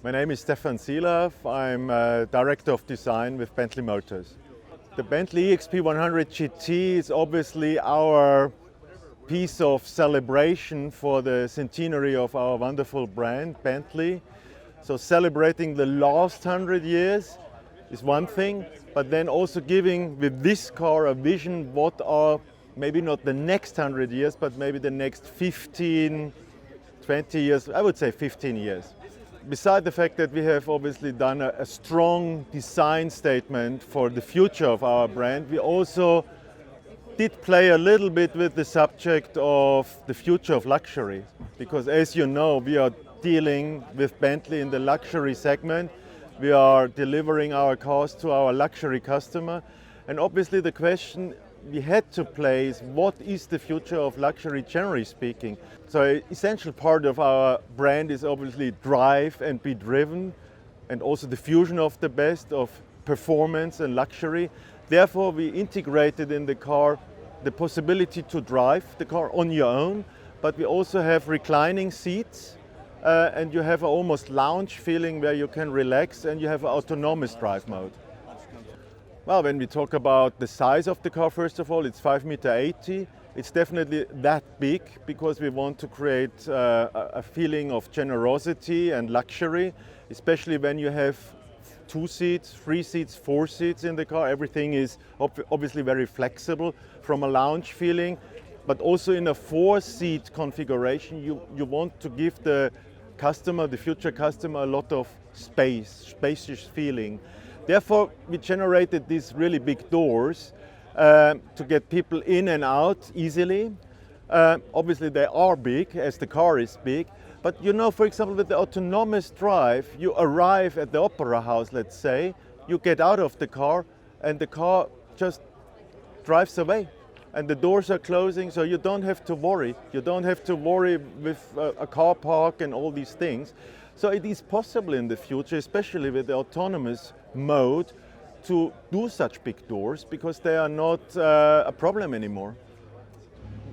My name is Stefan Silav. I'm Director of Design with Bentley Motors. The Bentley EXP 100 GT is obviously our piece of celebration for the centenary of our wonderful brand, Bentley. So celebrating the last 100 years is one thing, but then also giving with this car a vision what are maybe not the next 100 years, but maybe the next 15, 20 years, I would say 15 years. Beside the fact that we have obviously done a strong design statement for the future of our brand, we also did play a little bit with the subject of the future of luxury. Because as you know, we are dealing with Bentley in the luxury segment. We are delivering our cars to our luxury customer. And obviously the question we had to place, what is the future of luxury generally speaking? So an essential part of our brand is obviously drive and be driven, and also the fusion of the best of performance and luxury. Therefore we integrated in the car the possibility to drive the car on your own, but we also have reclining seats and you have an almost lounge feeling where you can relax, and you have an autonomous drive mode. Well, when we talk about the size of the car, first of all, it's 5.80 meters. It's definitely that big because we want to create a feeling of generosity and luxury, especially when you have 2 seats, 3 seats, 4 seats in the car. Everything is obviously very flexible from a lounge feeling, but also in a 4-seat configuration, you want to give the customer, the future customer, a lot of spacious feeling. Therefore, we generated these really big doors to get people in and out easily. Obviously, they are big, as the car is big. But you know, for example, with the autonomous drive, you arrive at the opera house, let's say, you get out of the car, and the car just drives away. And the doors are closing, so you don't have to worry. You don't have to worry with a car park and all these things. So it is possible in the future, especially with the autonomous mode, to do such big doors because they are not a problem anymore.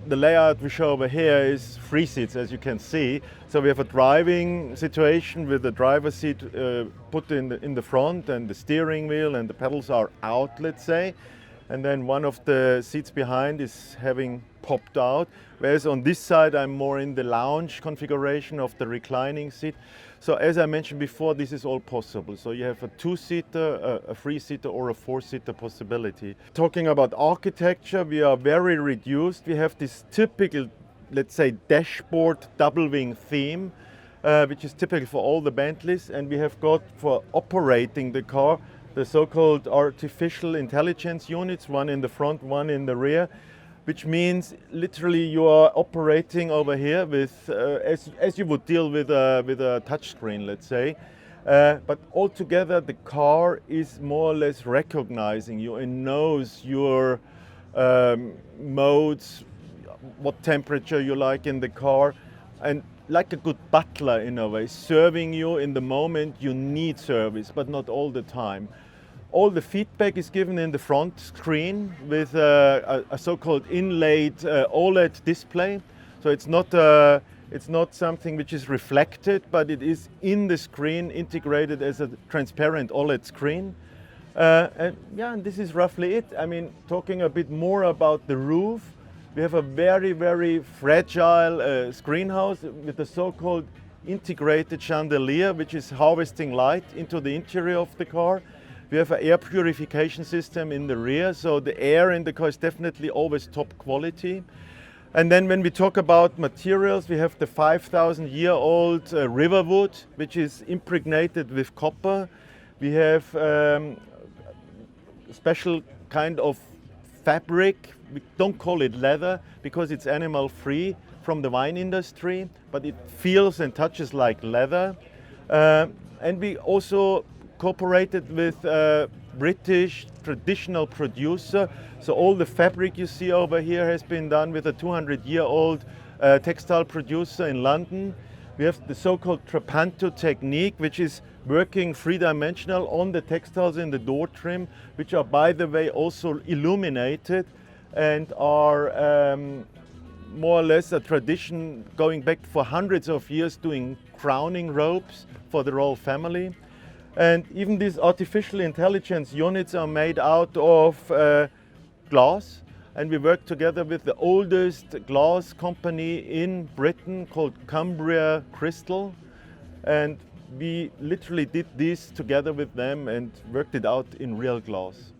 The layout we show over here is 3 seats, as you can see. So we have a driving situation with the driver's seat put in the front, and the steering wheel and the pedals are out, let's say. And then one of the seats behind is having popped out, whereas on this side I'm more in the lounge configuration of the reclining seat. So as I mentioned before, this is all possible. So you have a 2-seater, a 3-seater or a 4-seater possibility. Talking about architecture, we are very reduced. We have this typical, let's say, dashboard double wing theme, which is typical for all the Bentleys. And we have got, for operating the car, the so-called artificial intelligence units, one in the front, one in the rear, which means literally you are operating over here with, as you would deal with a touch screen, let's say. But altogether, the car is more or less recognizing you and knows your modes, what temperature you like in the car, and like a good butler in a way, serving you in the moment you need service, but not all the time. All the feedback is given in the front screen with a so-called inlaid OLED display. So it's not something which is reflected, but it is in the screen integrated as a transparent OLED screen. And this is roughly it. I mean, talking a bit more about the roof, we have a very, very fragile screen house with a so-called integrated chandelier, which is harvesting light into the interior of the car. We have an air purification system in the rear, so the air in the car is definitely always top quality. And then when we talk about materials, we have the 5,000-year-old riverwood, which is impregnated with copper. We have special kind of fabric. We don't call it leather because it's animal-free from the wine industry, but it feels and touches like leather. And we also cooperated with a British traditional producer. So all the fabric you see over here has been done with a 200-year-old textile producer in London. We have the so-called Trapanto technique, which is working 3-dimensional on the textiles in the door trim, which are, by the way, also illuminated and are more or less a tradition going back for hundreds of years doing crowning robes for the royal family. And even these artificial intelligence units are made out of glass. And we work together with the oldest glass company in Britain called Cumbria Crystal. And we literally did this together with them and worked it out in real glass.